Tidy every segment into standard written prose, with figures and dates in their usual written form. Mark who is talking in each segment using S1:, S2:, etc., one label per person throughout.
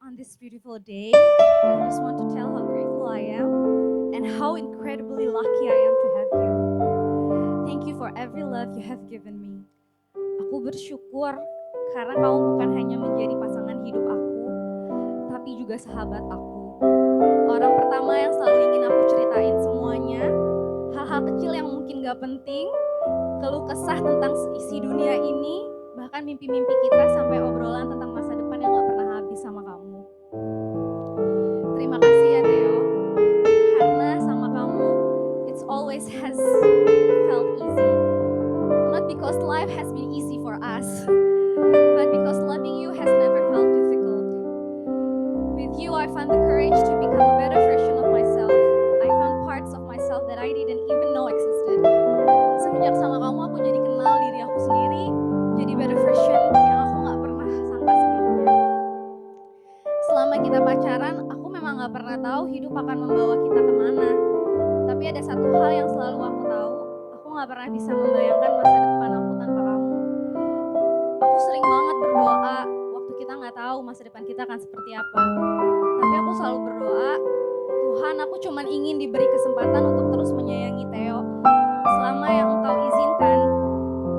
S1: on this beautiful day. I just want to tell how grateful I am and how incredibly lucky I am to have you. Thank you for every love you have given me. Aku bersyukur karena kamu bukan hanya menjadi pasangan hidup aku, tapi juga sahabat aku. Orang pertama yang selalu ingin aku ceritain semuanya, hal-hal kecil yang mungkin gak penting, keluh kesah tentang isi dunia ini, bahkan mimpi-mimpi kita sampai obrolan tentang masa depan yang gak pernah habis sama kamu. Terima kasih ya Theo, karena sama kamu, it's always has felt easy. Not because life has been easy for us, but because loving you has never felt difficult. With you, I found the courage to become a better version of myself. I found parts of myself that I didn't even know existed. Semenjak sama kamu, aku jadi kenal diri aku sendiri, jadi better version yang aku gak pernah sangka sebelumnya. Selama kita pacaran, aku memang gak pernah tahu hidup akan membawa kita kemana. Tapi ada satu hal yang selalu aku tahu, aku gak pernah bisa membayangkan masa depan aku tanpa kamu. Aku sering banget berdoa waktu kita gak tahu masa depan kita akan seperti apa. Tapi aku selalu berdoa, Tuhan, aku cuman ingin diberi kesempatan untuk terus menyayangi Theo selama yang Engkau izinkan.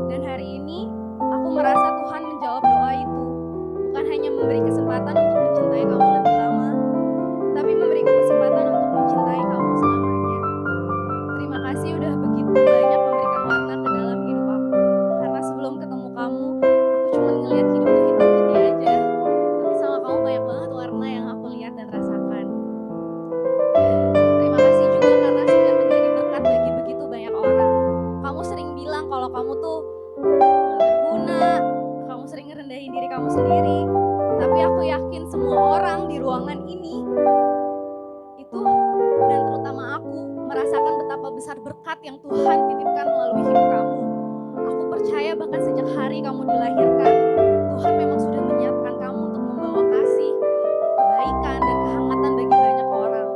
S1: Dan hari ini aku merasa Tuhan menjawab doa itu. Bukan hanya memberi kesempatan untuk mencintai kamu lebih lama, tapi memberi kesempatan untuk mencintai kamu selamanya. Terima kasih udah begitu banyak memberikan warna ke dalam hidup aku. Karena sebelum ketemu kamu, aku cuma ngeliat hidup tuh hitam putih aja. Tapi sama kamu banyak banget warna yang aku lihat dan rasakan. Terima kasih juga karena sudah menjadi berkat bagi begitu banyak orang. Kamu sering bilang kalau kamu tuh berguna, kamu sering ngerendahin diri kamu sendiri. Tapi aku yakin semua orang di ruangan ini itu, dan terutama aku, merasakan betapa besar berkat yang Tuhan titipkan melalui hidup kamu. Aku percaya bahkan sejak hari kamu dilahirkan, Tuhan memang sudah menyiapkan kamu untuk membawa kasih, kebaikan, dan kehangatan bagi banyak orang.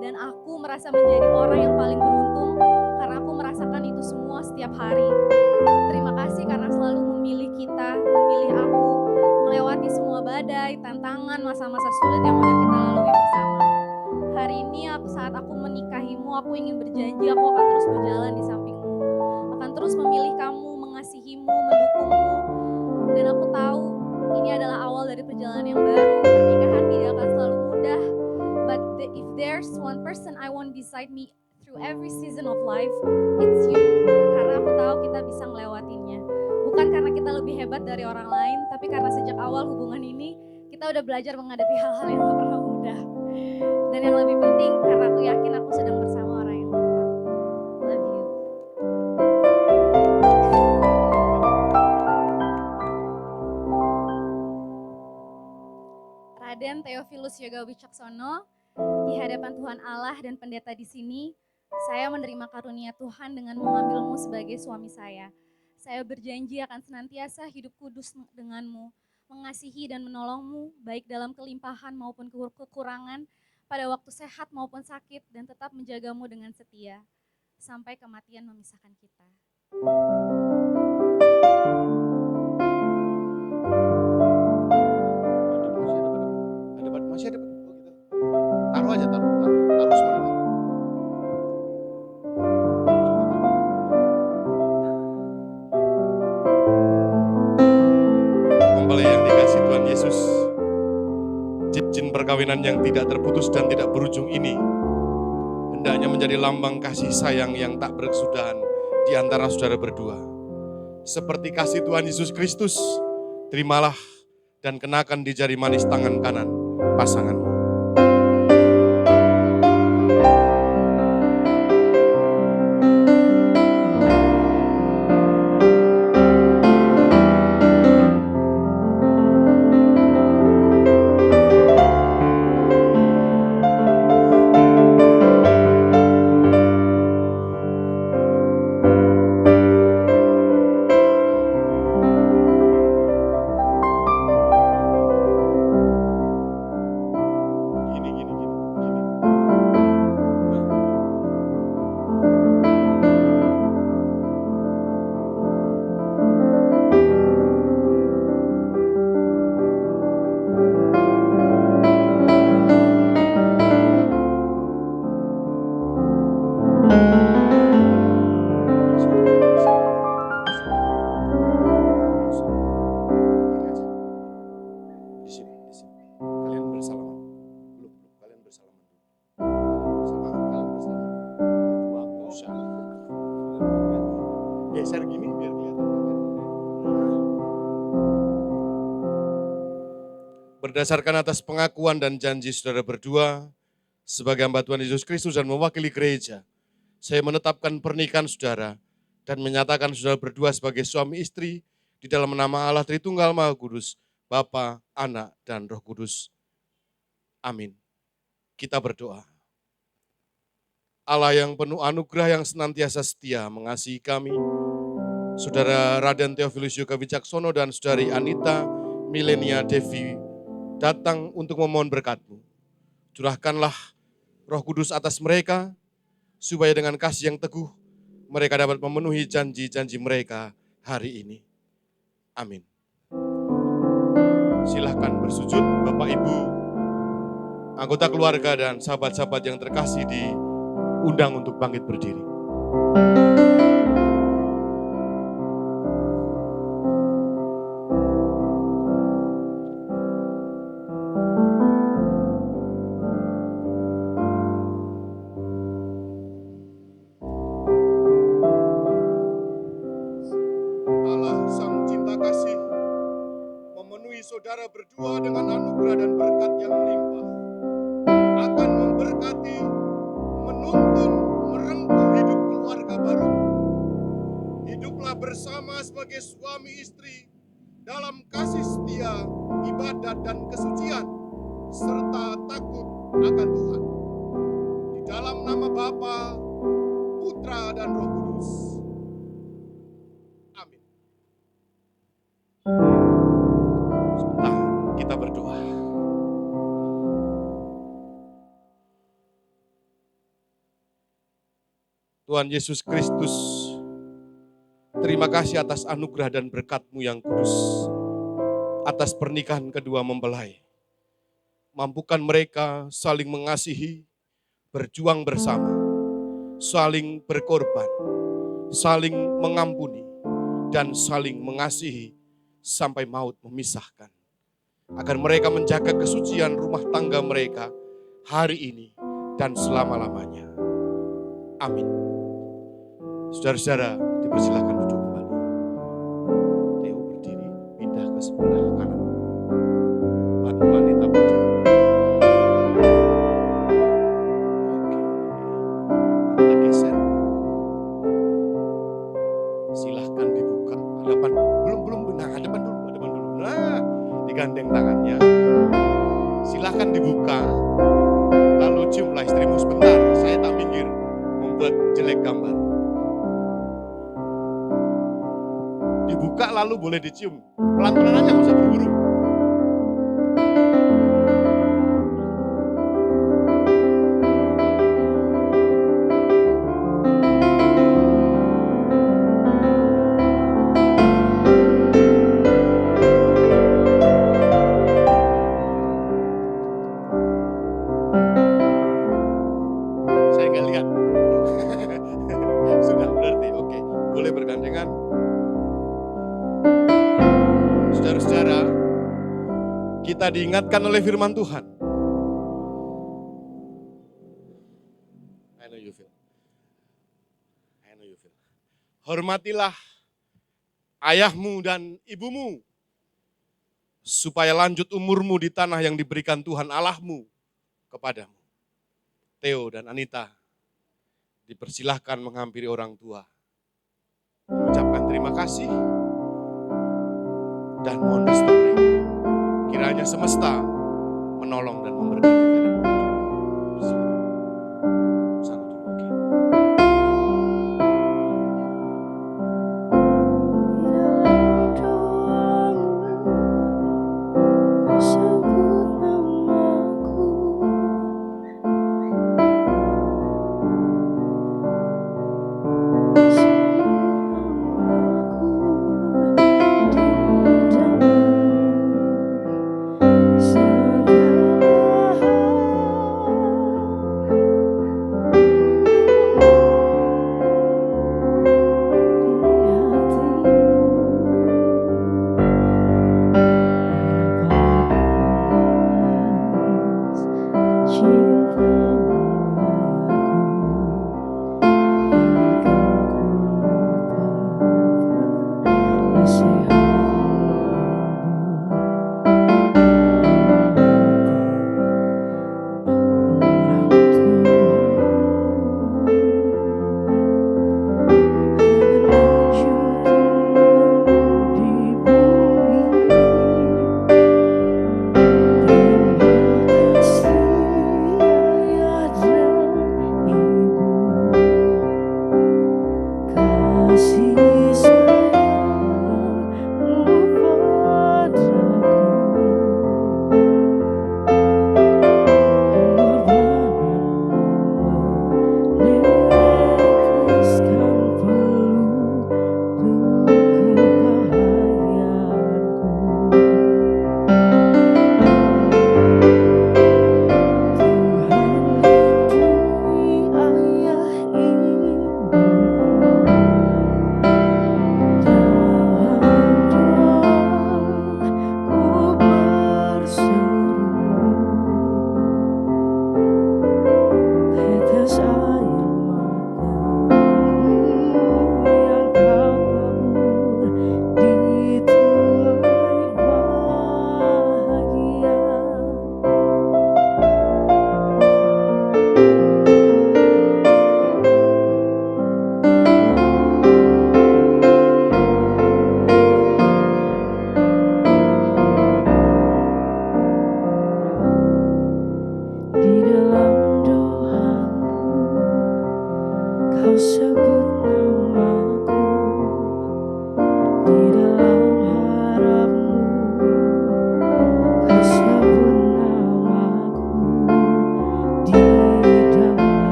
S1: Dan aku merasa menjadi orang yang paling beruntung karena aku merasakan itu semua setiap hari. Terima kasih karena selalu memilih kita, memilih aku, melewati semua badai, tantangan, masa-masa sulit yang udah kita lalui bersama. Hari ini saat aku menikahimu, aku ingin berjanji aku akan terus berjalan di sampingmu. Akan terus memilih kamu, mengasihimu, mendukungmu. Dan aku tahu ini adalah awal dari perjalanan yang baru. Pernikahan tidak akan selalu mudah. But if there's one person I want beside me through every season of life, it's you. Karena aku tahu kita bisa ngelewatinnya. Bukan karena kita lebih hebat dari orang lain, tapi karena sejak awal hubungan ini, kita udah belajar menghadapi hal-hal yang gak pernah mudah. Dan yang lebih penting, karena aku yakin aku sedang bersama orang yang tepat. Love you. Raden Theophilus Yoga Wicaksono, di hadapan Tuhan Allah dan pendeta di sini, saya menerima karunia Tuhan dengan mengambilmu sebagai suami saya. Saya berjanji akan senantiasa hidup kudus denganmu, mengasihi dan menolongmu, baik dalam kelimpahan maupun kekurangan, pada waktu sehat maupun sakit, dan tetap menjagamu dengan setia, sampai kematian memisahkan kita.
S2: Masih ada, oh gitu. Taruh aja, taruh semua. Mempelai yang dikasih Tuhan Yesus, cincin perkawinan yang tidak terputus dan tidak berujung ini hendaknya menjadi lambang kasih sayang yang tak berkesudahan di antara saudara berdua. Seperti kasih Tuhan Yesus Kristus, terimalah dan kenakan di jari manis tangan kanan pasanganmu. Kalian bersalaman. Belum, kalian bersalaman. Kalian bersalaman. Berdua, nggak usah. Geser gini biar kelihatan. Berdasarkan atas pengakuan dan janji saudara berdua, sebagai hamba Tuhan Yesus Kristus dan mewakili gereja, saya menetapkan pernikahan saudara dan menyatakan saudara berdua sebagai suami istri di dalam nama Allah Tritunggal Maha Kudus, Bapa, Anak, dan Roh Kudus. Amin. Kita berdoa. Allah yang penuh anugerah yang senantiasa setia mengasihi kami, Saudara Raden Theophilus Yoga Wicaksono dan Saudari Anita Milenia Devi datang untuk memohon berkat-Mu. Curahkanlah Roh Kudus atas mereka, supaya dengan kasih yang teguh, mereka dapat memenuhi janji-janji mereka hari ini. Amin. Silahkan bersujud, Bapak Ibu, anggota keluarga dan sahabat-sahabat yang terkasih diundang untuk bangkit berdiri. Saudara berdua dengan anugerah dan berkat yang melimpah, akan memberkati, menuntun, merengkuh hidup keluarga baru. Hiduplah bersama sebagai suami istri dalam kasih setia, ibadat dan kesucian, serta takut akan Tuhan. Di dalam nama Bapa, Putra dan Roh Kudus. Amin. Kita berdoa. Tuhan Yesus Kristus, terima kasih atas anugerah dan berkat-Mu yang kudus, atas pernikahan kedua mempelai. Mampukan mereka saling mengasihi, berjuang bersama, saling berkorban, saling mengampuni, dan saling mengasihi sampai maut memisahkan. Agar mereka menjaga kesucian rumah tangga mereka hari ini dan selama-lamanya. Amin. Saudara-saudara, dipersilakan duduk kembali. Theo berdiri, pindah ke sebelah kanan. Bantu wanita berdiri. Oke. Wanita geser. Silahkan dibuka. Hadapan, belum, nah hadapan dulu. Nah, digandeng tangannya. Silahkan dibuka. Lalu ciumlah istrimu sebentar. Saya tak minggir membuat jelek gambar. Dibuka lalu boleh dicium. Pelan-pelan aja, nggak usah buru-buru. Saya nggak lihat. Sudah berarti oke. Boleh bergandengan. Saudara-saudara, kita diingatkan oleh firman Tuhan. I know you feel. Hormatilah ayahmu dan ibumu, supaya lanjut umurmu di tanah yang diberikan Tuhan Allahmu kepadamu. Theo dan Anita dipersilahkan menghampiri orang tua, mengucapkan terima kasih, dan mohon restu mereka. Kiranya semesta menolong dan memberkati kalian berdua. Silakan. Sana dulu, oke.
S3: Segala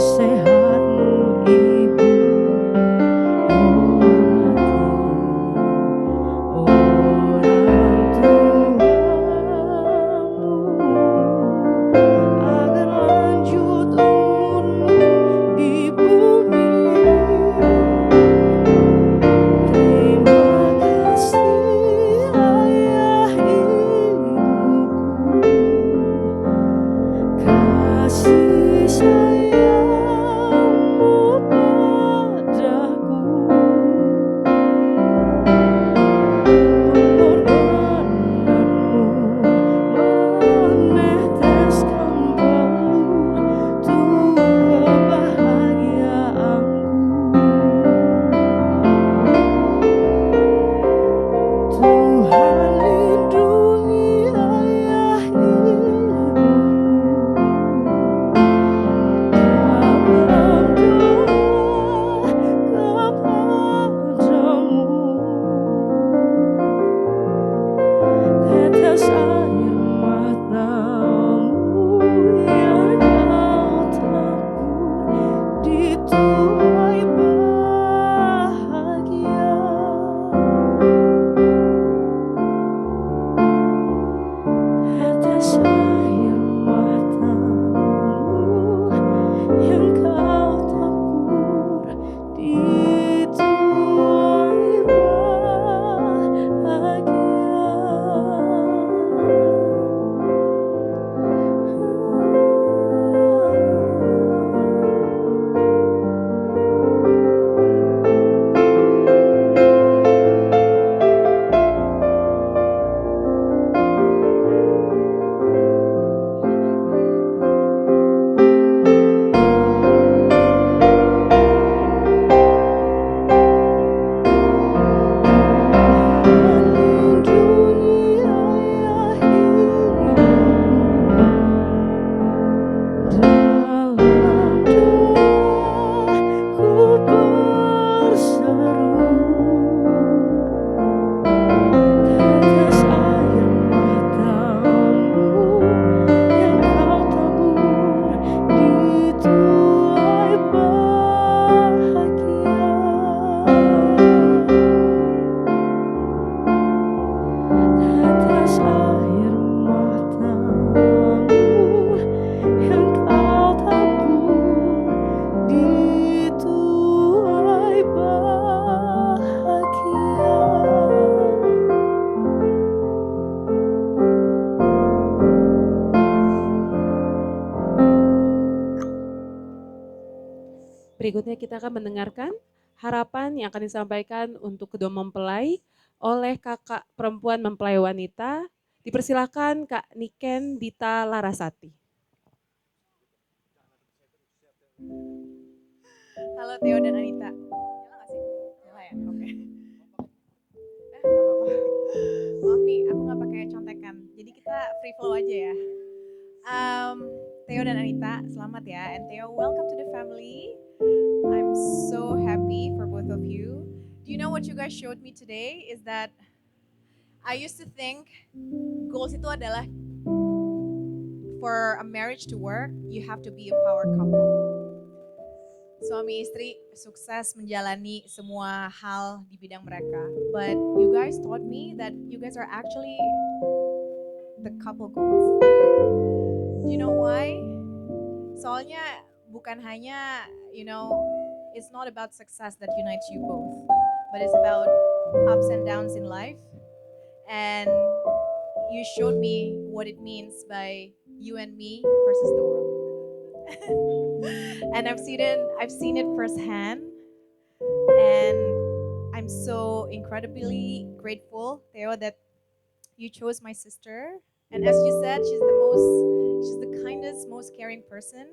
S3: sehatmu Ibu, hormati orang tuamu, agar lanjut umurmu di bumi. Terima kasih ayah ibuku, kasih sayangmu padaku, pengorbananmu meneteskan pelur untuk kebahagiaanku. Tuhan lindungi ayah ibuku, dalam doa kepadamu. Tetes air matamu yang kau tabur dituai bahagia. Tetes air matamu yang kau tabur dituai lindungi ayah ibuku, dalam doa ku berseru. Tetes air matamu yang kau tabur dituai bahagia. Tetes air matamu yang kau tabur dituai bahagia.
S4: Berikutnya kita akan mendengarkan harapan yang akan disampaikan untuk kedua mempelai oleh kakak perempuan mempelai wanita. Dipersilakan Kak Niken Dita Larasati.
S5: Halo Theo dan Anita. Nyala gak sih? Nyala ya? Oke. Gak apa-apa. Maaf nih, aku gak pakai contekan. Jadi kita free flow aja ya. Theo dan Anita, selamat ya. And Theo, welcome to the family. I'm so happy for both of you. Do you know what you guys showed me today? Is that I used to think goals itu adalah for a marriage to work, you have to be a power couple. Suami istri sukses menjalani semua hal di bidang mereka. But you guys taught me that you guys are actually the couple goals. Do you know why? Soalnya bukan hanya, it's not about success that unites you both, but it's about ups and downs in life. And you showed me what it means by you and me versus the world. And I've seen it firsthand, and I'm so incredibly grateful, Theo, that you chose my sister. And as you said, she's the kindest, most caring person.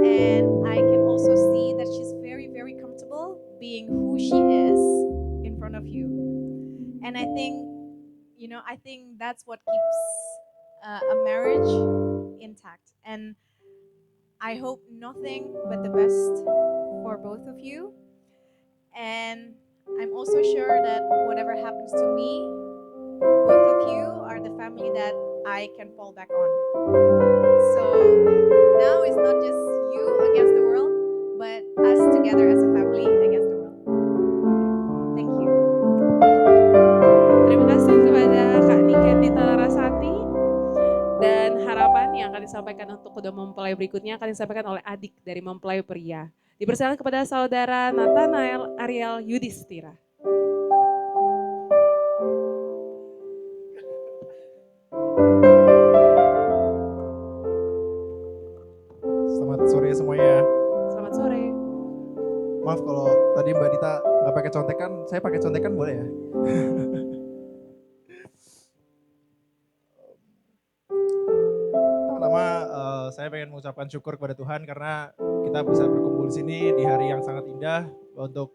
S5: And I can also see that she's very, very comfortable being who she is in front of you. And I think that's what keeps a marriage intact. And I hope nothing but the best for both of you. And I'm also sure that whatever happens to me, both of you are the family that I can fall back on. So now it's not just you
S4: kedua mempelai berikutnya akan disampaikan oleh adik dari mempelai pria. Dipersilakan kepada saudara Nathanael Ariel Yudhistira.
S6: Selamat sore semuanya.
S4: Selamat sore.
S6: Maaf kalau tadi Mbak Dita nggak pakai contekan, saya pakai contekan boleh ya? Pertama, saya pengen mengucapkan syukur kepada Tuhan karena kita bisa berkumpul di sini di hari yang sangat indah untuk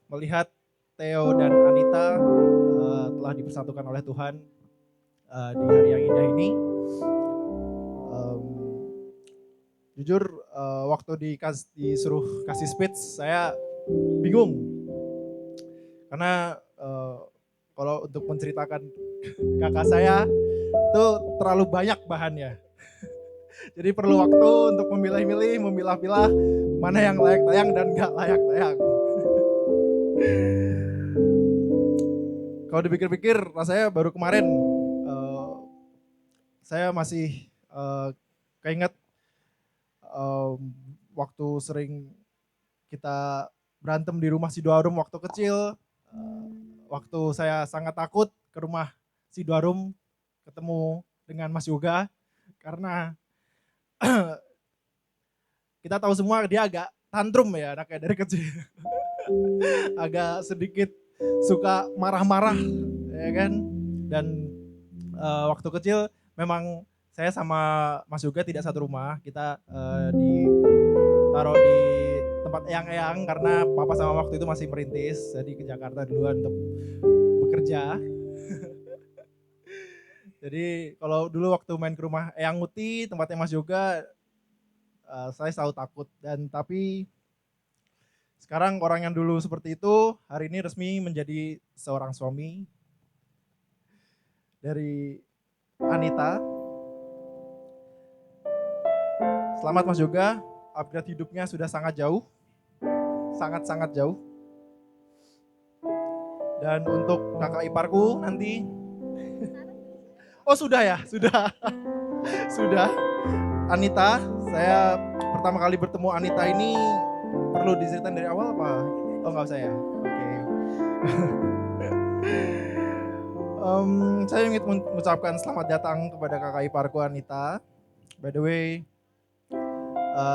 S6: melihat Theo dan Anita telah dipersatukan oleh Tuhan di hari yang indah ini. Jujur waktu disuruh kasih speech saya bingung karena kalau untuk menceritakan kakak saya itu terlalu banyak bahannya. Jadi perlu waktu untuk memilih-milih, memilah-pilah mana yang layak tayang dan gak layak tayang. Kalau dipikir-pikir rasanya baru kemarin saya masih keinget waktu sering kita berantem di rumah si Dwarum waktu kecil, waktu saya sangat takut ke rumah si Dwarum ketemu dengan Mas Yoga karena kita tahu semua dia agak tantrum ya anaknya dari kecil. Agak sedikit suka marah-marah ya kan. Dan waktu kecil memang saya sama Mas Yoga tidak satu rumah. Kita ditaruh di tempat eyang-eyang karena papa sama waktu itu masih merintis. Jadi ke Jakarta duluan untuk bekerja. Jadi kalau dulu waktu main ke rumah Eyang Muti, tempatnya Mas Yoga, saya selalu takut. Dan tapi sekarang orang yang dulu seperti itu, hari ini resmi menjadi seorang suami dari Anita. Selamat Mas Yoga, upgrade hidupnya sudah sangat jauh. Sangat-sangat jauh. Dan untuk kakak iparku nanti, oh sudah ya, sudah. Sudah. Anita, saya pertama kali bertemu Anita ini perlu diceritain dari awal apa? Oh nggak usah ya? Oke. Saya ingin mengucapkan selamat datang kepada kakak iparku Anita. By the way,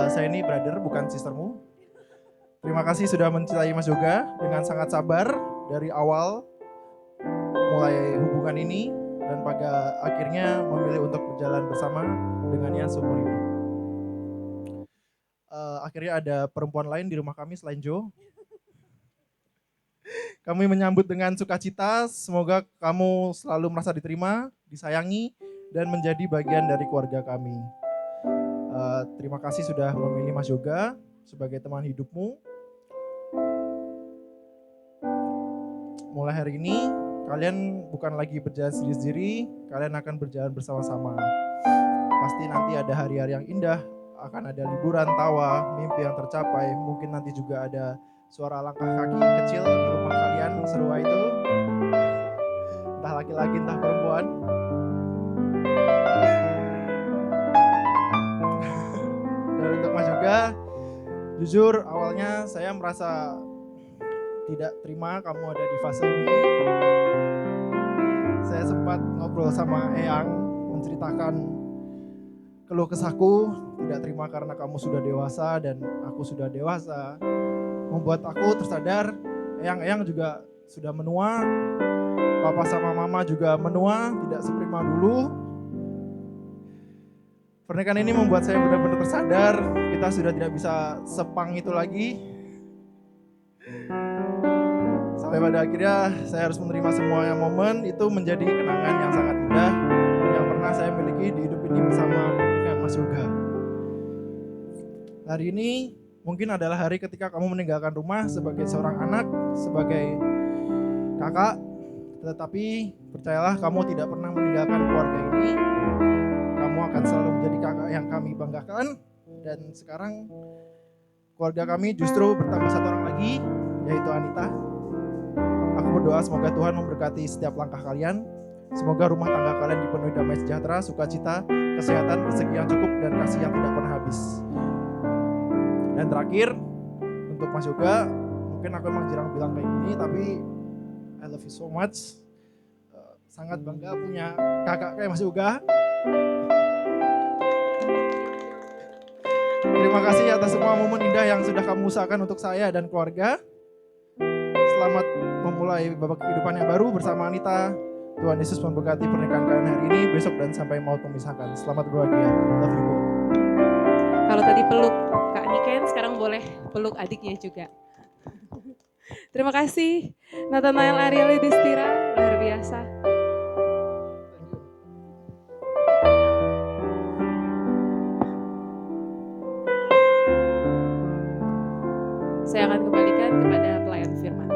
S6: saya ini brother bukan sistermu. Terima kasih sudah mencintai Mas Yoga dengan sangat sabar dari awal mulai hubungan ini. Dan pada akhirnya memilih untuk berjalan bersama dengannya seumur hidup. Akhirnya ada perempuan lain di rumah kami selain Jo. Kami menyambut dengan sukacita, semoga kamu selalu merasa diterima, disayangi, dan menjadi bagian dari keluarga kami. Terima kasih sudah memilih Mas Yoga sebagai teman hidupmu. Mulai hari ini, kalian bukan lagi berjalan sendiri-sendiri, kalian akan berjalan bersama-sama. Pasti nanti ada hari-hari yang indah, akan ada liburan, tawa, mimpi yang tercapai. Mungkin nanti juga ada suara langkah kaki kecil di rumah kalian, serua itu. Entah laki-laki, entah perempuan. Dan untuk Mas juga, jujur awalnya saya merasa tidak terima kamu ada di fase ini. Saya sempat ngobrol sama Eyang, menceritakan keluh kesahku, tidak terima karena kamu sudah dewasa dan aku sudah dewasa. Membuat aku tersadar, Eyang juga sudah menua, papa sama mama juga menua, tidak seprima dulu. Pernikahan ini membuat saya benar-benar tersadar, kita sudah tidak bisa sepang itu lagi. Sampai pada akhirnya saya harus menerima semua momen itu menjadi kenangan yang sangat indah yang pernah saya miliki di hidup ini bersama dengan Mas Yoga. Hari ini mungkin adalah hari ketika kamu meninggalkan rumah sebagai seorang anak, sebagai kakak, tetapi percayalah kamu tidak pernah meninggalkan keluarga ini. Kamu akan selalu menjadi kakak yang kami banggakan dan sekarang keluarga kami justru bertambah satu orang lagi, yaitu Anita. Aku berdoa semoga Tuhan memberkati setiap langkah kalian Semoga rumah tangga kalian dipenuhi damai sejahtera, sukacita, kesehatan, rezeki yang cukup, dan kasih yang tidak pernah habis. Dan terakhir, untuk Mas Yoga, mungkin aku emang jarang bilang kayak gini, tapi I love you so much. Sangat bangga punya kakak kayak Mas Yoga. Terima kasih atas semua momen indah yang sudah kamu usahakan untuk saya dan keluarga. Selamat memulai babak kehidupan yang baru bersama Anita. Tuhan Yesus memberkati pernikahan kalian hari ini, besok, dan sampai maut memisahkan. Selamat berbahagia. Love you both.
S4: Kalau tadi peluk Kak Niken, sekarang boleh peluk adiknya juga. Terima kasih Nathanael Ariel Distira, luar biasa. Saya akan kembalikan kepada pelayan firman.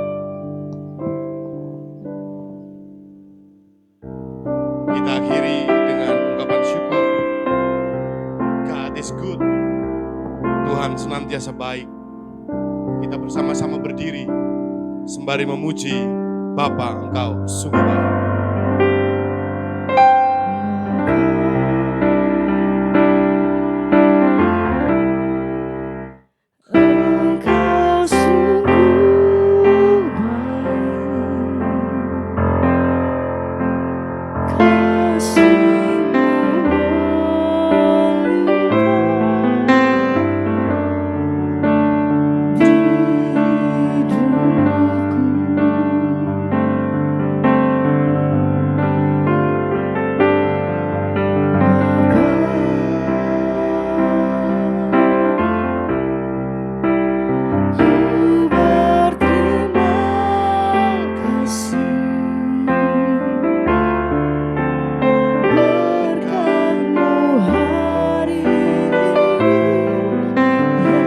S2: Kita akhiri dengan ungkapan syukur. God is good. Tuhan senantiasa baik. Kita bersama-sama berdiri sembari memuji Bapa, Engkau sungguh baik.
S3: Engkau sungguh baik, kasih-Mu melimpah di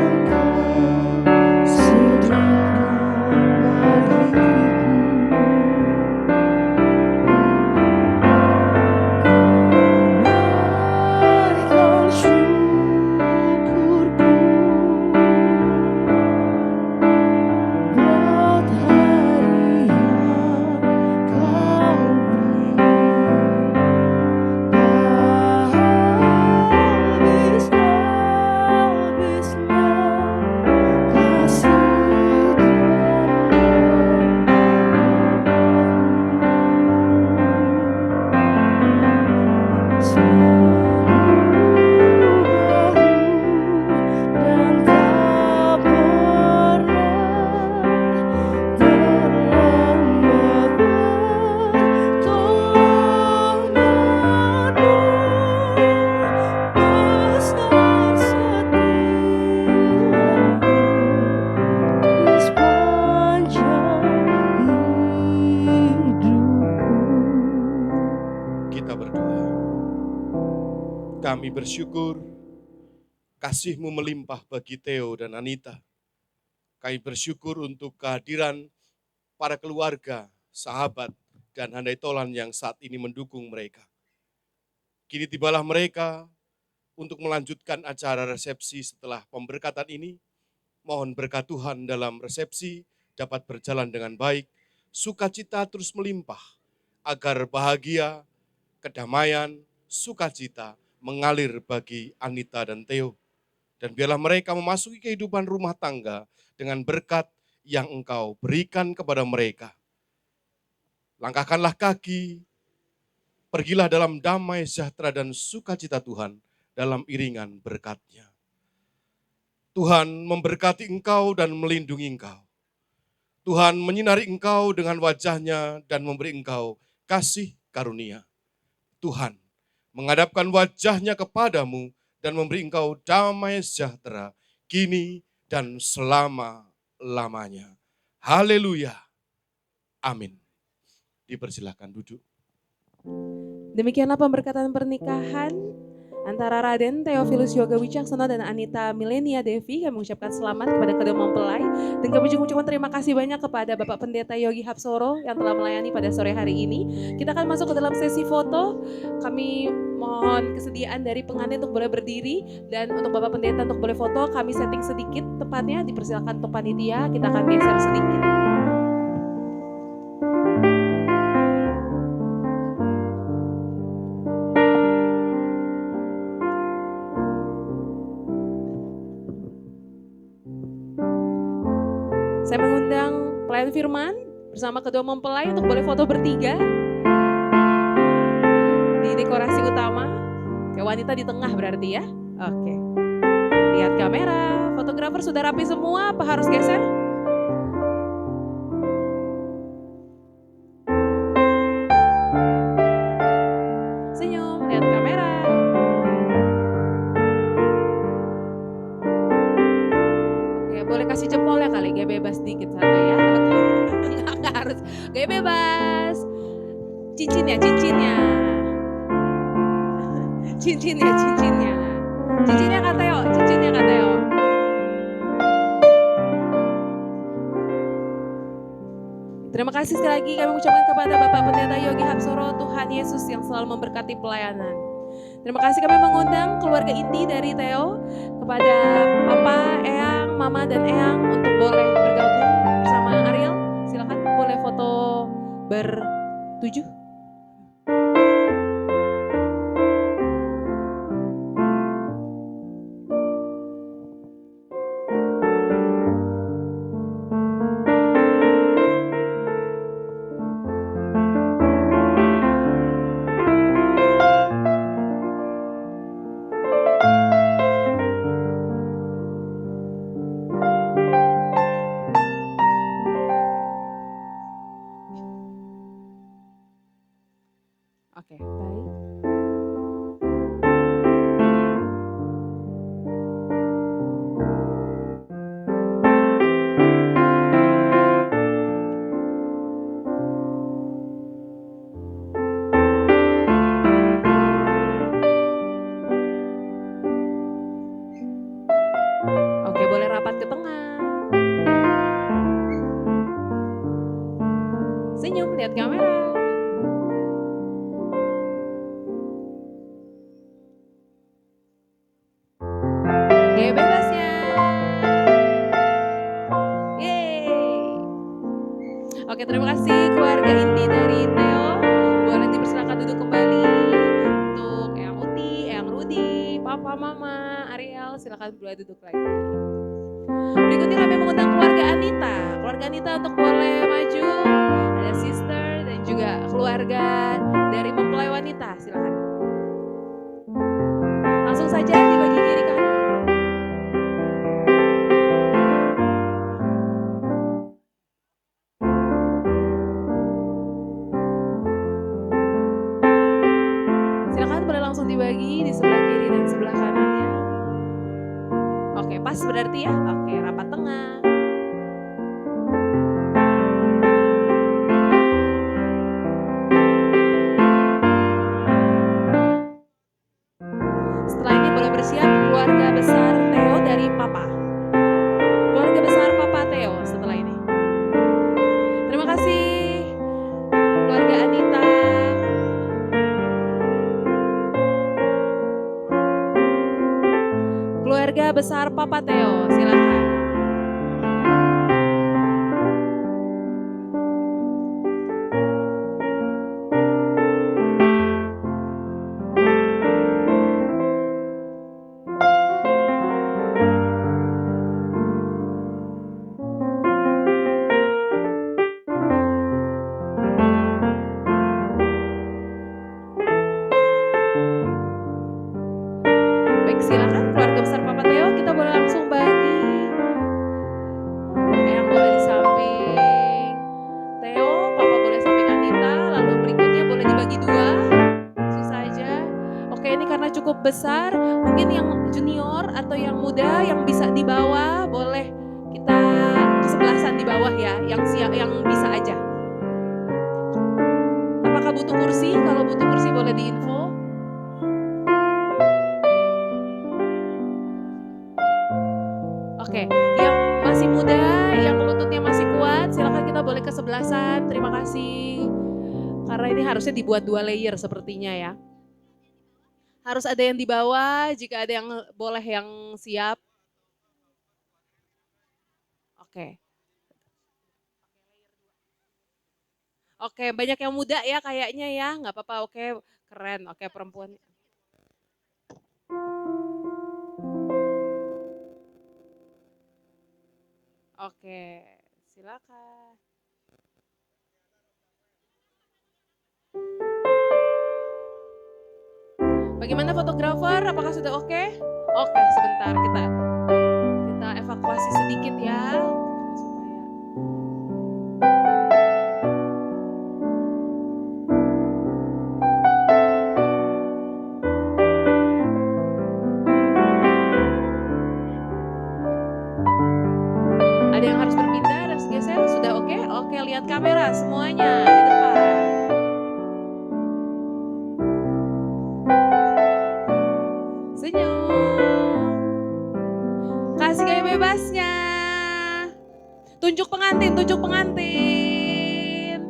S2: Kami bersyukur kasih-Mu melimpah bagi Theo dan Anita. Kami bersyukur untuk kehadiran para keluarga, sahabat, dan handai tolan yang saat ini mendukung mereka. Kini tibalah mereka untuk melanjutkan acara resepsi setelah pemberkatan ini. Mohon berkat Tuhan dalam resepsi dapat berjalan dengan baik, sukacita terus melimpah, agar bahagia, kedamaian, sukacita mengalir bagi Anita dan Theo. Dan biarlah mereka memasuki kehidupan rumah tangga dengan berkat yang Engkau berikan kepada mereka. Langkahkanlah kaki, pergilah dalam damai sejahtera dan sukacita Tuhan dalam iringan berkat-Nya. Tuhan memberkati engkau dan melindungi engkau. Tuhan menyinari engkau dengan wajah-Nya dan memberi engkau kasih karunia. Tuhan menghadapkan wajah-Nya kepadamu dan memberi engkau damai sejahtera kini dan selama-lamanya. Haleluya. Amin. Dipersilakan duduk.
S4: Demikianlah pemberkatan pernikahan antara Raden Theophilus Yoga Wicaksono dan Anita Milenia Devi. Kami mengucapkan selamat kepada kedua mempelai. Dan kami juga mengucapkan terima kasih banyak kepada Bapak Pendeta Yogi Hapsoro yang telah melayani pada sore hari ini. Kita akan masuk ke dalam sesi foto. Kami mohon kesediaan dari pengantin untuk boleh berdiri. Dan untuk Bapak Pendeta untuk boleh foto, kami setting sedikit tempatnya. Dipersilakan untuk panitia, kita akan geser sedikit. Saya mengundang pelayan firman bersama kedua mempelai untuk boleh foto bertiga di dekorasi utama. Oke, wanita di tengah berarti ya. Oke. Lihat kamera, fotografer sudah rapi semua, apa harus geser? Senyum, lihat kamera. Oke, boleh kasih jempol ya kali, gaya bebas dikit santai ya. Oke. Nggak harus, gaya bebas. Cincinnya, cincinnya. Cincinnya, cincinnya. Cincinnya Kak Teo, cincinnya Kak Teo. Terima kasih sekali lagi kami ucapkan kepada Bapak Pendeta Yogi Hapsoro, Tuhan Yesus yang selalu memberkati pelayanan. Terima kasih kami mengundang keluarga inti dari Theo kepada Papa, Eyang, Mama dan Eyang untuk boleh bergabung bersama Ariel. Silakan boleh foto bertujuh. Oke, baik. Oke, boleh rapat ke tengah. Senyum, lihat kamera. Gaya bebasnya. Yeay. Oke, terima kasih keluarga inti dari Theo. Boleh dipersilakan duduk kembali untuk Eyang Uti, Eyang Rudi, Papa, Mama, Ariel, silakan boleh duduk lagi. Berikutnya kami mengundang keluarga Anita. Keluarga Anita untuk boleh maju. Ada sister dan juga keluarga dari mempelai wanita, silakan. Langsung saja dibagi kiri kanan. Silakan boleh langsung dibagi di sebelah kiri dan sebelah kanannya. Oke, pas berarti ya. Oke, rapat tengah. Setelah ini boleh bersiap keluarga besar Theo dari Papa. Keluarga besar Papa Theo setelah ini. Terima kasih keluarga Anita. Keluarga besar Papa Theo, silakan. Baik, silakan keluarga besar Papa Theo, kita boleh langsung bagi. Yang boleh di samping Theo, Papa boleh samping Anita, lalu berikutnya boleh dibagi dua. Susah aja. Oke, ini karena cukup besar, mungkin yang junior atau yang muda yang bisa di bawah boleh kita kesebelasan di bawah ya, yang siap, yang bisa aja. Apakah butuh kursi? Kalau butuh kursi boleh diinfo. Oke, yang masih muda, yang lututnya masih kuat, silakan kita boleh kesebelasan. Terima kasih. Karena ini harusnya dibuat 2 layer sepertinya ya. Harus ada yang di bawah, jika ada yang boleh yang siap. Oke. Oke, banyak yang muda ya kayaknya ya, nggak apa-apa. Oke, keren. Oke, perempuan. Oke, Silakan. Bagaimana fotografer? Apakah sudah oke? Oke, sebentar kita evakuasi sedikit ya supaya ada yang harus berpindah dan geser. Sudah oke? Oke, lihat kamera semuanya di depan. Senyum. Kasih gaya bebasnya. Tunjuk pengantin, tunjuk pengantin.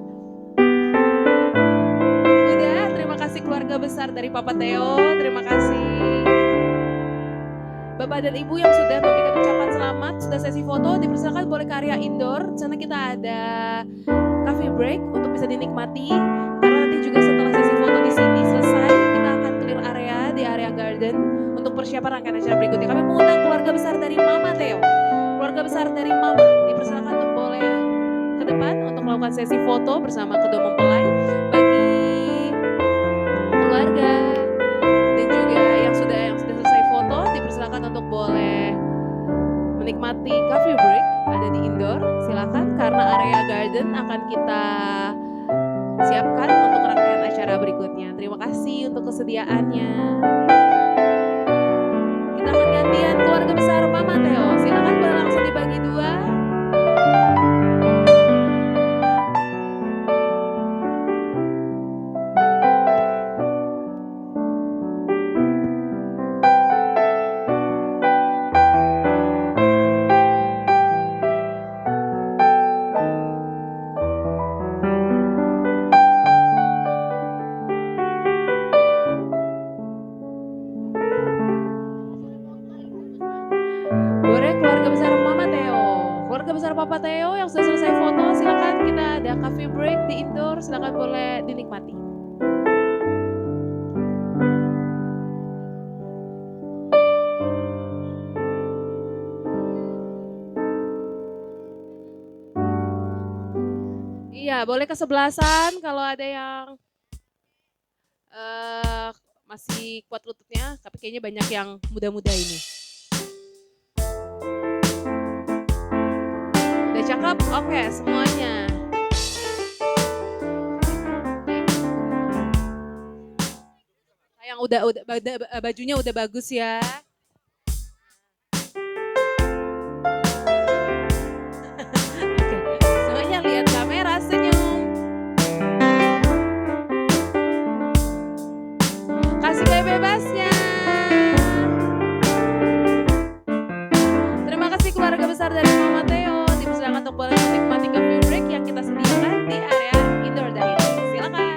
S4: Udah, terima kasih keluarga besar dari Papa Theo, terima kasih. Bapak dan Ibu yang sudah memberikan ucapan selamat, sudah sesi foto, dipersilakan boleh ke area indoor. Di sana kita ada coffee break untuk bisa dinikmati. Karena nanti juga setelah sesi foto di sini selesai, kita akan clear area di area garden untuk persiapan rangkaian acara berikutnya. Kami mengundang keluarga besar dari Mama Theo, keluarga besar dari Mama, dipersilakan untuk boleh ke depan untuk melakukan sesi foto bersama kedua mempelai. Bagi keluarga dan juga yang sudah selesai foto, dipersilakan untuk boleh menikmati coffee break ada di indoor. Silakan, karena area garden akan kita siapkan untuk rangkaian acara berikutnya. Terima kasih untuk kesediaannya. Kita akan gantian keluarga besar Mama Theo. Silakan boleh langsung dibagi dua. Boleh keluarga besar Mama Theo, keluarga besar Papa Theo yang sudah selesai foto, silakan kita ada coffee break di indoor, silakan boleh dinikmati. Iya, boleh kesebelasan kalau ada yang masih kuat lututnya, tapi kayaknya banyak yang muda-muda ini. Udah cakep? Oke, semuanya. Yang udah bajunya udah bagus ya. Oke, semuanya lihat kamera, senyum. Kasih gaya bebasnya. Terima kasih keluarga besar dari Mama Theo. Dipersilakan untuk boleh menikmati coffee break yang kita sediakan di area indoor dari ini. Silakan.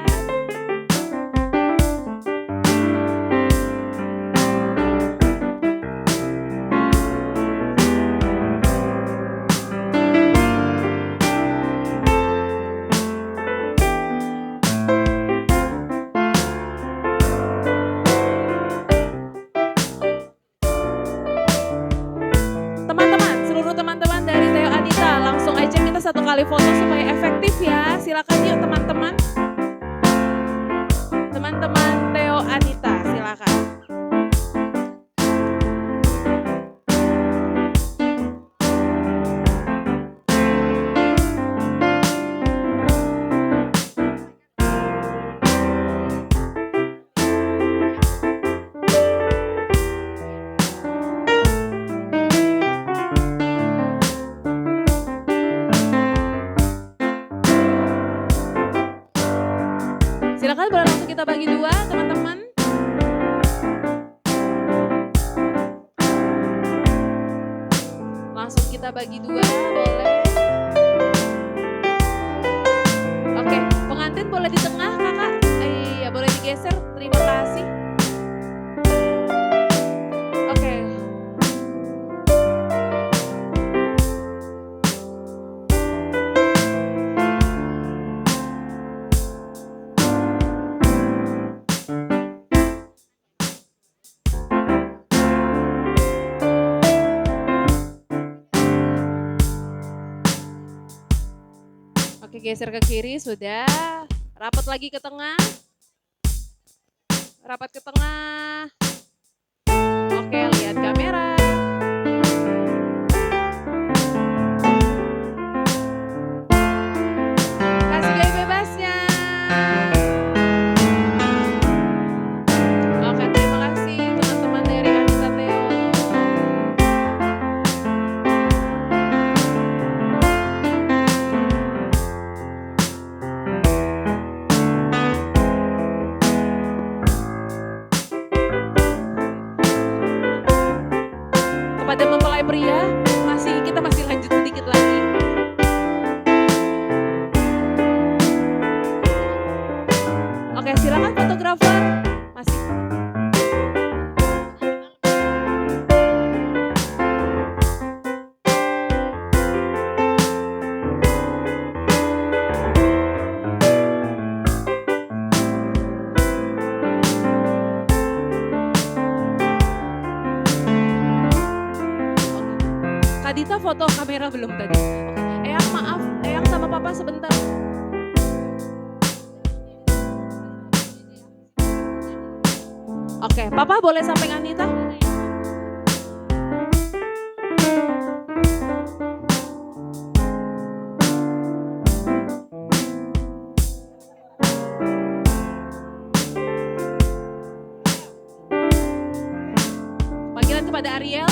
S4: Teman-teman, seluruh teman-teman dari Theo Anita, langsung aja kita satu kali foto supaya efektif ya. Silakan yuk teman-teman. Teman-teman Theo Anita, silakan. Silakan boleh langsung kita bagi dua, teman-teman. Langsung kita bagi dua, boleh. Oke, pengantin boleh di tengah, kakak. Iya, boleh digeser. Terima kasih. Oke. Oke, geser ke kiri sudah. Rapat lagi ke tengah. Rapat ke tengah. Oke, lihat kamera. Kasih gaya bebasnya. Oke, terima kasih teman-teman dari Anissa Theo. Kepada mempelai pria, kita masih lanjut sedikit lagi. Oke, silakan fotografer. Masih. Kak Dita foto kamera belum tadi? Oke, Eyang maaf, Eyang sama Papa sebentar. Oke, Papa boleh samping Anita? Panggilan kepada Ariel.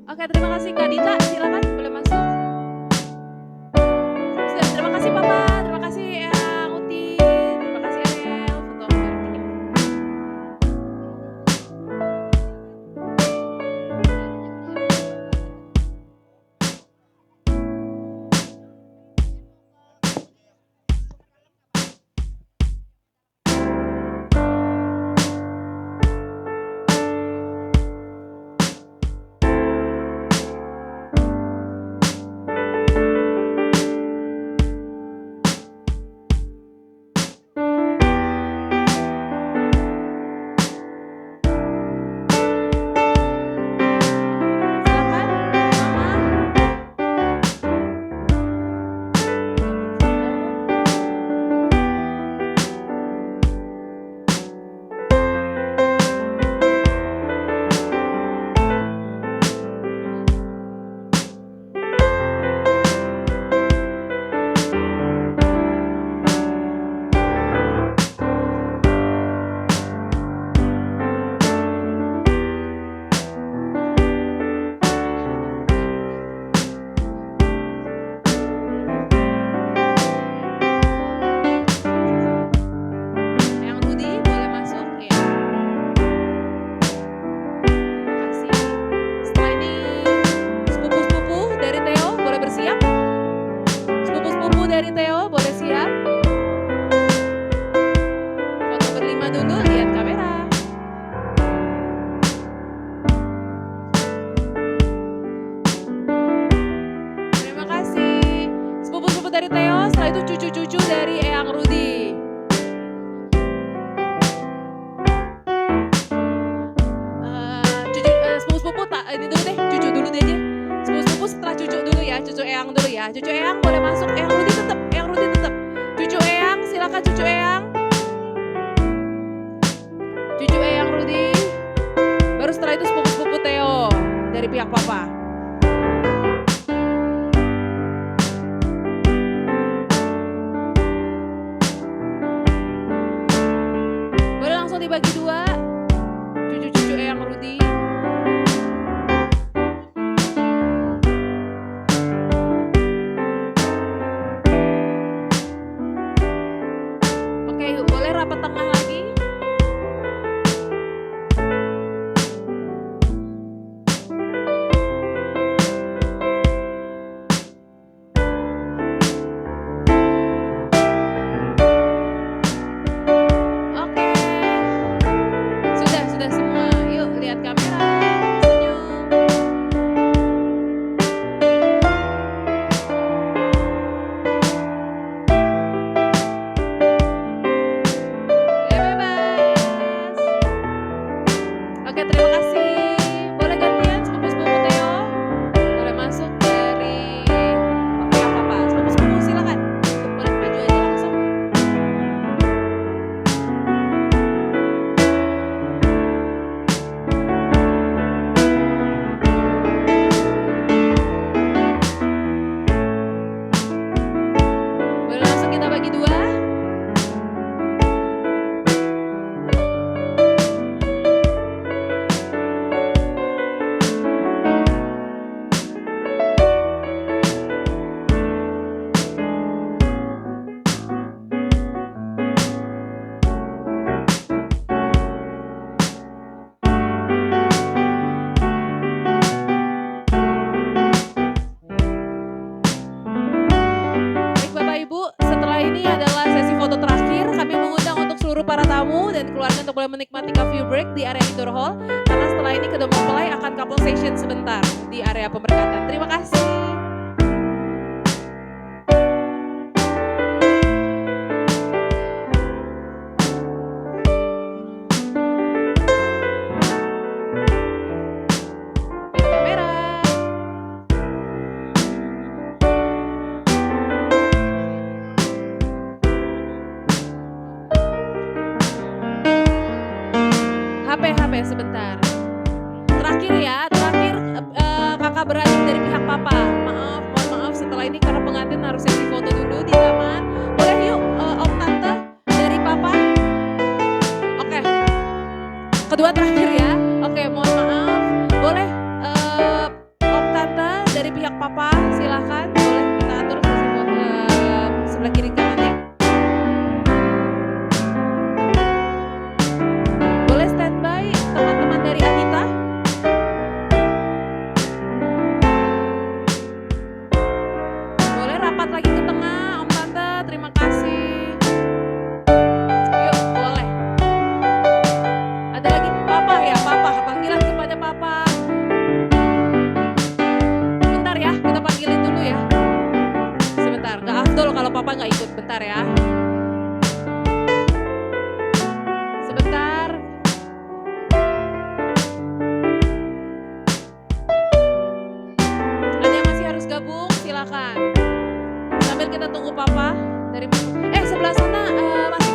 S4: Oke, terima kasih Kak Dita, silakan boleh masuk. Sudah, terima kasih Papa, terima kasih Eyang Uti, terima kasih Ariel, foto bertiga. Silakan, Mama. Eyang Rudi boleh masuk? Iya. Terima kasih. Setelah ini sepupu-sepupu dari Theo boleh bersiap. Sepupu-sepupu dari Theo boleh siap. Foto berlima dulu, lihat kamera. Terima kasih. Sepupu-sepupu dari Theo, setelah itu cucu-cucu dari Eyang Rudi. Sepupu-sepupu ini dulu deh, cucu dulu deh aja. Sepupu-sepupu setelah cucu dulu ya, cucu Eyang dulu ya. Cucu Eyang boleh masuk, Eyang Rudi tetap, Eyang Rudi tetap. Cucu Eyang, silakan cucu Eyang. Cucu Eyang Rudi. Baru setelah itu sepupu-sepupu Theo dari pihak Papa. Boleh langsung dibagi dua. Cucu-cucu Eyang Rudi. Oke, boleh rapat tengah lagi. kita bagi dua. Baik Bapak Ibu, setelah ini adalah sesi foto terakhir. Kami mengundang untuk seluruh para tamu dan keluarga untuk boleh menikmati coffee break di area indoor hall. Karena setelah ini kedua mempelai akan couple session sebentar di area pemberkatan. Terima kasih. Kamera. HP sebentar. Terakhir ya, kakak beradik dari pihak papa. Mohon maaf setelah ini karena pengantin harus sesi foto dulu di taman. Boleh yuk om tante dari papa. Oke. Kedua terakhir ya. Oke, mohon maaf. Boleh om tante dari pihak papa silakan. Boleh kita atur sesi foto sebelah kiri kanannya. Boleh standby teman-teman dari Anita. Boleh rapat lagi ke tengah, Om Tante. Terima kasih. Yuk, boleh. Ada lagi Papa ya, Papa. Panggilan kepada Papa. Bentar ya, kita panggilin dulu ya. Sebentar, gak afdol kalau Papa gak ikut. Bentar ya. Sebentar. Ada yang masih harus gabung, silakan. Sambil kita tunggu papa dari sebelah sana masih